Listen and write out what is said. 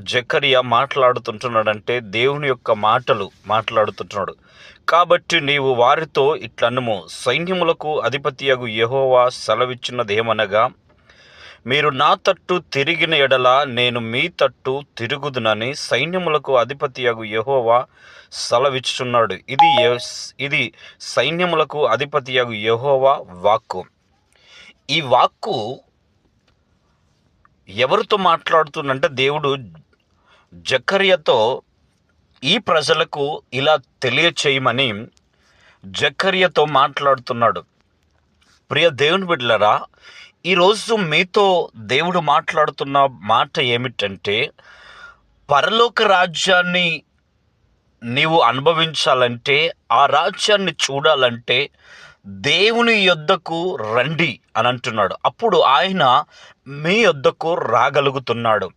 జకరియా మాట్లాడుతుంటున్నాడంటే దేవుని యొక్క మాటలు మాట్లాడుతుంటున్నాడు. కాబట్టి నీవు వారితో ఇట్లనుము, సైన్యములకు అధిపతియగు యెహోవా సెలవిచ్చినదేమనగా, మీరు నా తట్టు తిరిగిన ఎడల నేను మీ తట్టు తిరుగుదునని సైన్యములకు అధిపతియగు యెహోవా సెలవిచ్చుచున్నాడు. ఇది సైన్యములకు అధిపతియగు యెహోవా వాక్కు. ఈ వాక్కు ఎవరితో మాట్లాడుతుందంటే దేవుడు జకర్యాతో ఈ ప్రజలకు ఇలా తెలియచేయమని జకర్యాతో మాట్లాడుతున్నాడు. ప్రియ దేవుని బిడ్డలారా, ఈరోజు మీతో దేవుడు మాట్లాడుతున్న మాట ఏమిటంటే, పరలోక రాజ్యాన్ని నీవు అనుభవించాలంటే, ఆ రాజ్యాన్ని చూడాలంటే దేవుని యొద్దకు రండి అని అంటున్నాడు. అప్పుడు ఆయన మీ యొద్దకు రాగలుగుతున్నాడు.